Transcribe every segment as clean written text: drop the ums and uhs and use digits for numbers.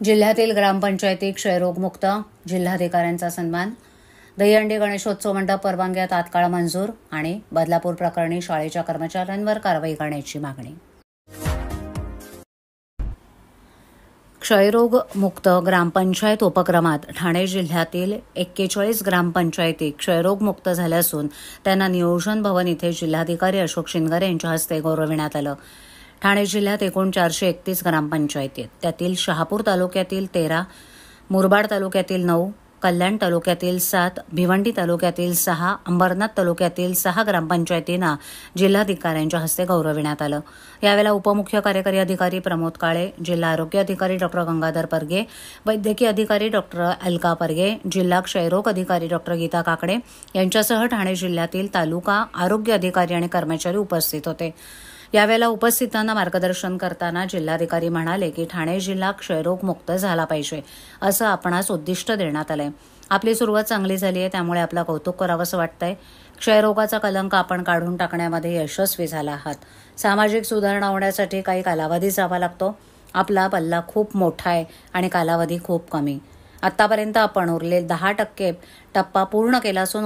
जिल्ह्यातील ग्रामपंचायती क्षयरोगमुक्त, जिल्हाधिकाऱ्यांचा सन्मान. दहीहंडी गणेशोत्सव मंडप परवानग्या तात्काळ मंजूर आणि बदलापूर प्रकरणी शाळेच्या कर्मचाऱ्यांवर कारवाई करण्याची मागणी. क्षयरोग मुक्त ग्रामपंचायत उपक्रमात ठाणे जिल्ह्यातील 41 ग्रामपंचायती क्षयरोग मुक्त झाल्या असून त्यांना नियोजन भवन इथे जिल्हाधिकारी अशोक शिनगर यांच्या हस्ते गौरविण्यात आलं. ठाणे जिल्ह्यात एकूण 431 ग्रामपंचायती आहेत. त्यातील शहापूर तालुक्यातील 13, मुरबाड तालुक्यातील 9, कल्याण तालुक्यातील 7, भिवंडी तालुक्यातील 6, अंबरनाथ तालुक्यातील 6 ग्रामपंचायतींना जिल्हाधिकाऱ्यांच्या हस्ते गौरविण्यात आलं. यावेळेला उपमुख्य कार्यकारी अधिकारी प्रमोद काळे, जिल्हा आरोग्य अधिकारी डॉक्टर गंगाधर परगे, वैद्यकीय अधिकारी डॉक्टर अलका परगे, जिल्हा क्षयरोग अधिकारी डॉक्टर गीता काकडे यांच्यासह ठाणे जिल्ह्यातील तालुका आरोग्य अधिकारी आणि कर्मचारी उपस्थित होते. यावेळेला उपस्थितांना मार्गदर्शन करताना जिल्हाधिकारी म्हणाले की ठाणे जिल्हा क्षयरोग मुक्त झाला पाहिजे असं आपणास उद्दिष्ट देण्यात आलंय. आपली सुरुवात चांगली झाली आहे, त्यामुळे आपलं कौतुक करावंसं वाटतंय. क्षयरोगाचा कलंक आपण काढून टाकण्यामध्ये यशस्वी झाला आहात. सामाजिक सुधारणा होण्यासाठी काही कालावधी जावा लागतो. आपला पल्ला खूप मोठा आहे आणि कालावधी खूप कमी. आतापर्यंत आपण उरलेले 10% टप्पा पूर्ण केला असून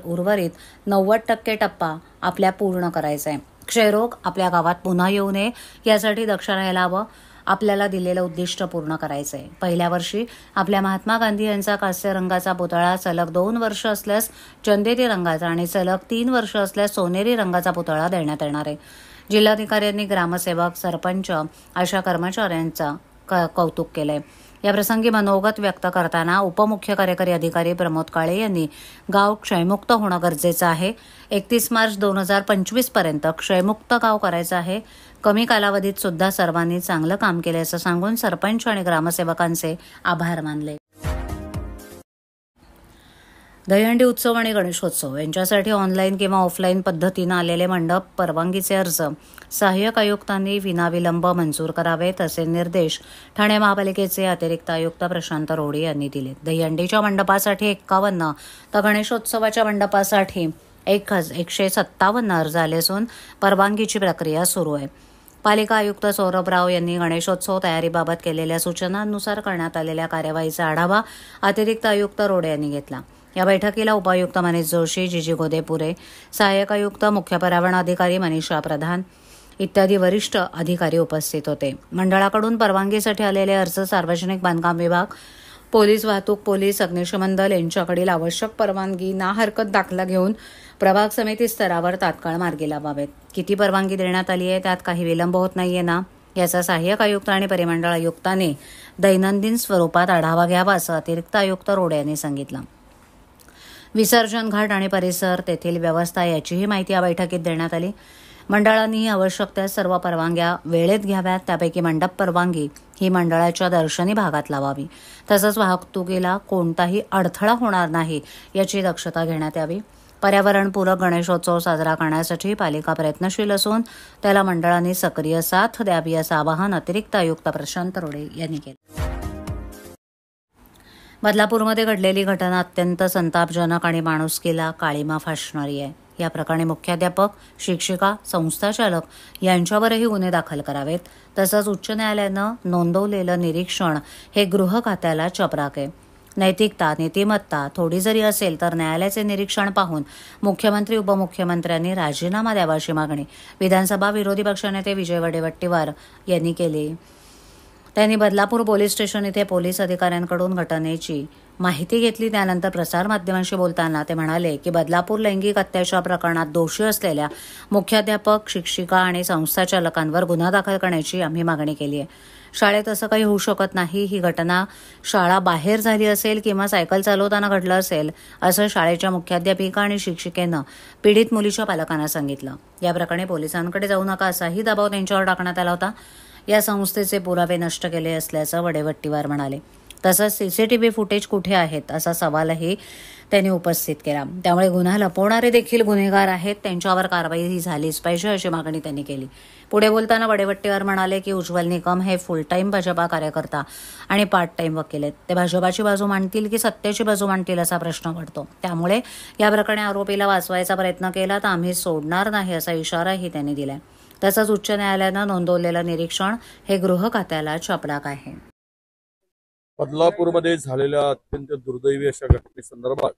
उर्वरित 90% टप्पा आपल्या पूर्ण करायचा आहे. क्षयरोग आपल्या गावात पुन्हा येऊ नये यासाठी दक्ष राहायला हवं. आपल्याला दिलेलं उद्दिष्ट पूर्ण करायचं आहे. पहिल्या वर्षी आपल्या महात्मा गांधी यांचा कांस्य रंगाचा पुतळा, सलग 2 वर्ष असल्यास चंदेरी रंगाचा आणि सलग 3 वर्ष असल्यास सोनेरी रंगाचा पुतळा देण्यात येणार आहे. जिल्हाधिकाऱ्यांनी ग्रामसेवक, सरपंच अशा कर्मचाऱ्यांचा कौतुक केलंय. याप्रसंगी मनोगत व्यक्त करताना उपमुख्य कार्यकारी अधिकारी प्रमोद काळे यांनी गाव क्षयमुक्त होणं गरजेचं आहे. 31 मार्च 2025 पर्यंत क्षयमुक्त गाव करायचं आहे. कमी कालावधीत सुद्धा सर्वांनी चांगलं काम केलं असं सांगून सरपंच आणि ग्रामसेवकांचे आभार मानले. दहीहंडी उत्सव आणि गणेशोत्सव यांच्यासाठी ऑनलाईन किंवा ऑफलाईन पद्धतीनं आलेले मंडप परवानगीचे अर्ज सहाय्यक आयुक्तांनी विनाविलंब मंजूर करावेत असे निर्देश ठाणे महापालिकेचे अतिरिक्त आयुक्त प्रशांत रोडे यांनी दिले. दहीहंडीच्या मंडपासाठी 51 तर गणेशोत्सवाच्या मंडपासाठी 157 अर्ज आले असून परवानगीची प्रक्रिया सुरू आहे. पालिका आयुक्त सौरभ राव यांनी गणेशोत्सव तयारीबाबत केलेल्या सूचनांनुसार करण्यात आलेल्या कार्यवाहीचा आढावा अतिरिक्त आयुक्त रोडे यांनी घेतला. या बैठकीला उपायुक्त मनीष जोशी, जीजी गोदेपुरे, सहाय्यक आयुक्त, मुख्य पर्यावरण अधिकारी मनीषा प्रधान इत्यादी वरिष्ठ अधिकारी उपस्थित होते. मंडळाकडून परवानगीसाठी आलेले अर्ज सार्वजनिक बांधकाम विभाग, पोलीस वाहतूक पोलीस, अग्निशमन दल यांच्याकडील आवश्यक परवानगी ना हरकत दाखला घेऊन प्रभाग समिती स्तरावर तात्काळ मार्गी लावावेत. किती परवानगी देण्यात आली आहे, त्यात काही विलंब होत नाहीये ना, याचा सहाय्यक आयुक्त आणि परिमंडळ आयुक्तांनी दैनंदिन स्वरूपात आढावा घ्यावा असं अतिरिक्त आयुक्त रोडे यांनी सांगितलं. विसर्जन घाट आणि परिसर, तेथील व्यवस्था याचीही माहिती या बैठकीत देण्यात आली. मंडळांनीही आवश्यक त्या सर्व परवानग्या वेळेत घ्याव्यात. त्यापैकी मंडप परवानगी ही मंडळाच्या दर्शनी भागात लावावी. तसंच वाहतुकीला कोणताही अडथळा होणार नाही याची दक्षता घेण्यात यावी. पर्यावरणपूरक गणेशोत्सव साजरा करण्यासाठी पालिका प्रयत्नशील असून त्याला मंडळांनी सक्रिय साथ द्यावी असं आवाहन अतिरिक्त आयुक्त प्रशांत रोडे यांनी केलं. बदलापूरमध्ये घडलेली घटना अत्यंत संतापजनक आणि माणुसकीला काळिमा फासणारी आहे. या प्रकरणी मुख्याध्यापक, शिक्षिका, संस्थाचालक यांच्यावरही गुन्हे दाखल करावेत. तसंच उच्च न्यायालयानं नोंदवलेलं निरीक्षण हे गृह खात्याला चपराक आहे. नैतिकता, नीतिमत्ता थोडी जरी असेल तर न्यायालयाचे निरीक्षण पाहून मुख्यमंत्री, उपमुख्यमंत्र्यांनी राजीनामा द्यावा अशी मागणी विधानसभा विरोधी पक्षनेते विजय वडेवट्टीवार यांनी केली. त्यांनी बदलापूर पोलीस स्टेशन इथे पोलीस अधिकाऱ्यांकडून घटनेची माहिती घेतली. त्यानंतर प्रसारमाध्यमांशी बोलताना ते म्हणाले की बदलापूर लैंगिक अत्याचार प्रकरणात दोषी असलेल्या मुख्याध्यापक, शिक्षिका आणि संस्थाचालकांवर गुन्हा दाखल करण्याची आम्ही मागणी केली आहे. शाळेत असं काही होऊ शकत नाही. ही घटना शाळा बाहेर झाली असेल किंवा सायकल चालवताना घडलं असेल असं शाळेच्या मुख्याध्यापिका आणि शिक्षिकेनं पीडित मुलीच्या पालकांना सांगितलं. या प्रकरणी पोलिसांकडे जाऊ नका असाही दबाव त्यांच्यावर टाकण्यात आला होता. या संस्थेचे पुरावे नष्ट केले असल्याचं वडेवट्टीवार म्हणाले. तसंच सीसीटीव्ही फुटेज कुठे आहेत असा सवालही त्यांनी उपस्थित केला. त्यामुळे गुन्हा लपवणारे देखील गुन्हेगार आहेत, त्यांच्यावर कारवाई झालीच पाहिजे अशी मागणी त्यांनी केली. पुढे बोलताना वडेवट्टीवार म्हणाले की उज्ज्वल निकम हे फुल टाईम भाजपा कार्यकर्ता आणि पार्ट टाईम वकील आहेत. ते भाजपाची बाजू मांडतील की सत्तेची बाजू मांडतील असा प्रश्न पडतो. त्यामुळे या प्रकरणी आरोपीला वाचवायचा प्रयत्न केला तर आम्ही सोडणार नाही असा इशाराही त्यांनी दिलाय. तसंच उच्च न्यायालयानं नोंदवलेलं निरीक्षण हे गृह खात्याला चपराक आहे. बदलापूरमध्ये झालेल्या अत्यंत दुर्दैवी अशा घटनेसंदर्भात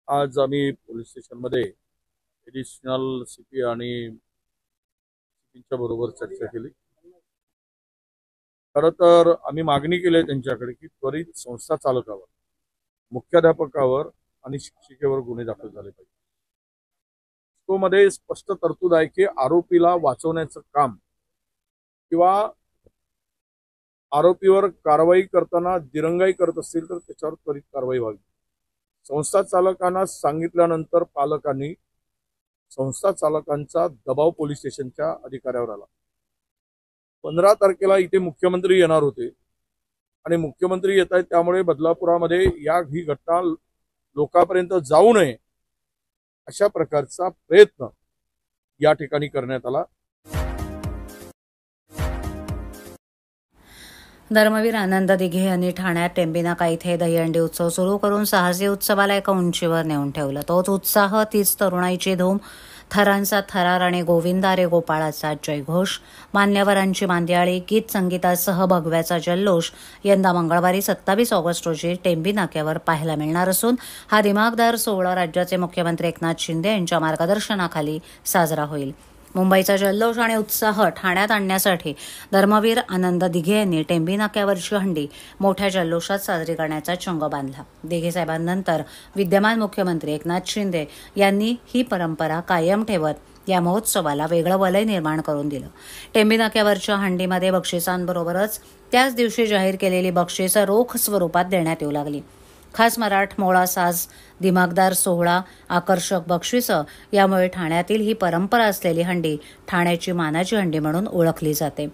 आज आम्ही पोलीस स्टेशनमध्ये ॲडिशनल सीपी आणि सीपीच्या बरोबर चर्चा केली। खरं तर आम्ही मागणी केली आहे त्यांच्याकडे की त्वरित संस्था चालकावर, मुख्याध्यापकावर आणि शिक्षिकेवर गुन्हे दाखल झाले पाहिजे। तो मध्ये स्पष्ट तरतूद आहे की आरोपीला वाचवण्याचं काम किंवा आरोपीवर कारवाई करताना दिरंगाई करत असतील तर त्याच्यावर त्वरित कारवाई व्हावी। संस्था चालकांना सांगितल्यानंतर पालकांनी संस्था चालकांचा दबाव पोलीस स्टेशनच्या अधिकाऱ्यावर आला। 15 तारखेला इथे मुख्यमंत्री येणार होते आणि मुख्यमंत्री येत आहेत, त्यामुळे बदलापुरामध्ये ही घटना लोकांपर्यंत जाऊ नये अशा प्रकारचा प्रयत्न या ठिकाणी करण्यात आला। धर्मवीर आनंद दिघे यांनी ठाण्यात टेंबिनाका इथे दहीहंडी उत्सव सुरू करून साहसी उत्सवाला एका उंचीवर नेऊन ठेवलं। तोच उत्साह, तीच तरुणाईची धूम, थरांचा थरार आणि गोविंदा रे गोपाळाचा जयघोष, मान्यवरांची मांदियाळी, गीत संगीतासह भगव्याचा जल्लोष यंदा मंगळवारी 27 ऑगस्ट रोजी टेंबी नाक्यावर पाहायला मिळणार असून हा दिमागदार सोहळा राज्याचे मुख्यमंत्री एकनाथ शिंदे यांच्या मार्गदर्शनाखाली साजरा होईल। मुंबईचा जल्लोष आणि उत्साह ठाण्यात आणण्यासाठी धर्मवीर आनंद दिघे यांनी टेंबी नाक्यावरची हंडी मोठ्या जल्लोषात साजरी करण्याचा चंग बांधला। दिघे साहेबांनंतर विद्यमान मुख्यमंत्री एकनाथ शिंदे यांनी ही परंपरा कायम ठेवत या महोत्सवाला वेगळं वलय निर्माण करून दिलं। टेंबी नाक्यावरच्या हंडीमध्ये बक्षिसांबरोबरच त्याच दिवशी जाहीर केलेली बक्षिसं रोख स्वरूपात देण्यात येऊ लागली। खास मराठमोळा साज, दिमागदार सोहळा, आकर्षक बक्षिसं यामुळे ठाण्यातील ही परंपरा असलेली हंडी ठाण्याची मानाची हंडी म्हणून ओळखली जाते।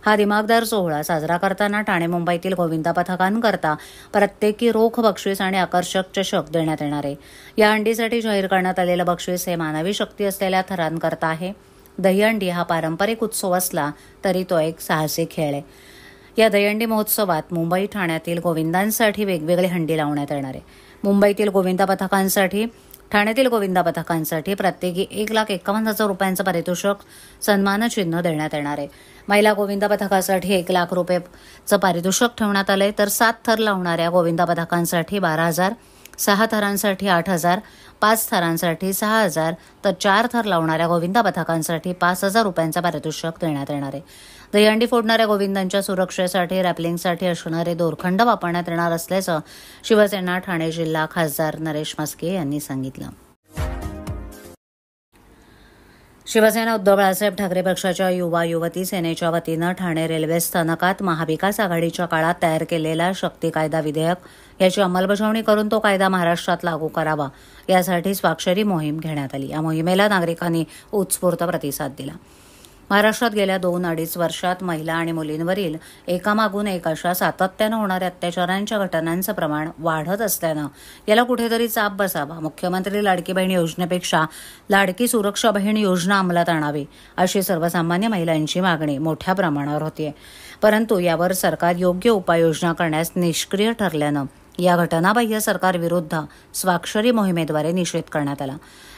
हा दिमागदार सोहळा साजरा करताना ठाणे मुंबईतील गोविंदा पथकांकरता प्रत्येकी रोख बक्षीस आणि आकर्षक चषक देण्यात येणार आहे। या हंडीसाठी जाहीर करण्यात आलेलं बक्षीस हे मानवी शक्ती असलेल्या थरांकरता आहे। दहीहंडी हा पारंपरिक उत्सव असला तरी तो एक साहसी खेळ आहे। या दहीहंडी महोत्सवात मुंबई ठाण्यातील गोविंदांसाठी वेगवेगळी हंडी लावण्यात येणार आहे। मुंबईतील गोविंदा पथकांसाठी, ठाण्यातील गोविंदा पथकांसाठी प्रत्येकी 1,51,000 रुपयांचं पारितोषिक सन्मानचिन्ह देण्यात येणार आहे। महिला गोविंदा पथकासाठी 1 लाख रुपयांचं पारितोषिक ठेवण्यात आलंय, तर 7 थर लावणाऱ्या गोविंदा पथकांसाठी 12,000, 6 थरांसाठी 8,000, 5 थरांसाठी 6,000, तर 4 थर लावणाऱ्या गोविंदा पथकांसाठी 5,000 रुपयांचं पारितोषिक देण्यात येणार आहे। दहीहंडी फोडणाऱ्या गोविंदांच्या सुरक्षेसाठी रॅपलिंगसाठी असणारे दोरखंड वापरण्यात येणार असल्याचं शिवसेना ठाणे जिल्हा खासदार नरेश म्हस्के यांनी सांगितलं। शिवसेना उद्धव बाळासाहेब ठाकरे पक्षाच्या युवा युवती सेनेच्या वतीनं ठाणे रेल्वे स्थानकात महाविकास आघाडीच्या काळात तयार केलेला शक्ती कायदा विधेयक याची अंमलबजावणी करून तो कायदा महाराष्ट्रात लागू करावा यासाठी स्वाक्षरी मोहीम घेण्यात आली। या मोहिमेला नागरिकांनी उत्स्फूर्त प्रतिसाद दिला। महाराष्ट्रात गेल्या 2-2.5 वर्षात महिला आणि मुलींवरील एकामागून एक अशा सातत्यानं होणाऱ्या अत्याचारांच्या घटनांचं प्रमाण वाढत असल्यानं याला कुठेतरी चाप बसावा। मुख्यमंत्री लाडकी बहीण योजनेपेक्षा लाडकी सुरक्षा बहीण योजना अंमलात आणावी अशी सर्वसामान्य महिलांची मागणी मोठ्या प्रमाणावर होतीये, परंतु यावर सरकार योग्य उपाययोजना करण्यास निष्क्रिय ठरल्यानं या घटनाबाह्य सरकारविरुद्ध स्वाक्षरी मोहिमेद्वारे निषेध करण्यात आला।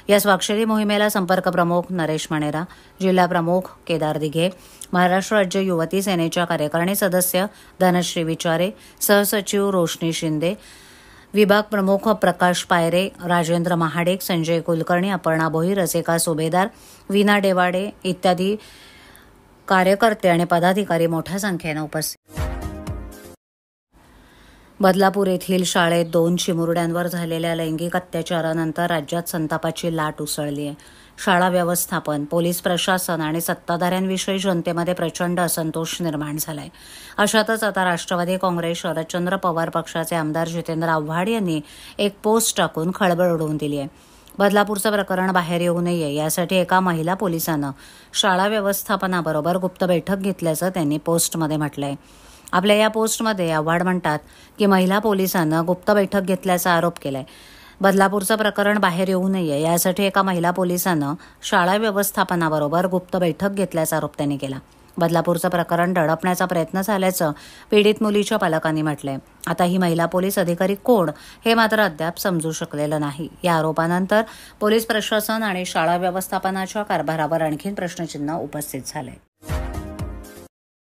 या स्वाक्षरी मोहिमेला संपर्क प्रमुख नरेश मणेरा, जिल्हा प्रमुख केदार दिघे, महाराष्ट्र राज्य युवती सेनेच्या कार्यकारिणी सदस्य धनश्री विचारे, सहसचिव रोशनी शिंदे, विभाग प्रमुख प्रकाश पायरे, राजेंद्र महाडेक, संजय कुलकर्णी, अपर्णा भोईर, रसिका सुभेदार, वीणा डेवाडे इत्यादी कार्यकर्ते आणि पदाधिकारी मोठ्या संख्येनं उपस्थित। बदलापूर येथील शाळेत 2 चिमुरड्यांवर झालेल्या लैंगिक अत्याचारानंतर राज्यात संतापाची लाट उसळली आहे। शाळा व्यवस्थापन, पोलीस प्रशासन आणि सत्ताधाऱ्यांविषयी जनतेमध्ये प्रचंड असंतोष निर्माण झालाय। अशातच आता राष्ट्रवादी काँग्रेस शरदचंद्र पवार पक्षाचे आमदार जितेंद्र आव्हाड यांनी एक पोस्ट टाकून खळबळ उडवून दिली आहे। बदलापूरचं प्रकरण बाहेर येऊ नये यासाठी एका महिला पोलिसानं शाळा व्यवस्थापनाबरोबर गुप्त बैठक घेतल्याचं त्यांनी पोस्टमध्ये म्हटलंय। आपल्या या पोस्टमध्ये आव्हाड म्हणतात की महिला पोलिसांनं गुप्त बैठक घेतल्याचा आरोप केलाय। बदलापूरचं प्रकरण बाहेर येऊ नये यासाठी एका महिला पोलिसानं शाळा व्यवस्थापनाबरोबर गुप्त बैठक घेतल्याचा आरोप त्यांनी केला। बदलापूरचं प्रकरण दडपण्याचा प्रयत्न झाल्याचं पीडित मुलीच्या पालकांनी म्हटलंय। आता ही महिला पोलीस अधिकारी कोण हे मात्र अद्याप समजू शकलेलं नाही। या आरोपानंतर पोलीस प्रशासन आणि शाळा व्यवस्थापनाच्या कारभारावर आणखी प्रश्नचिन्ह उपस्थित झालंय।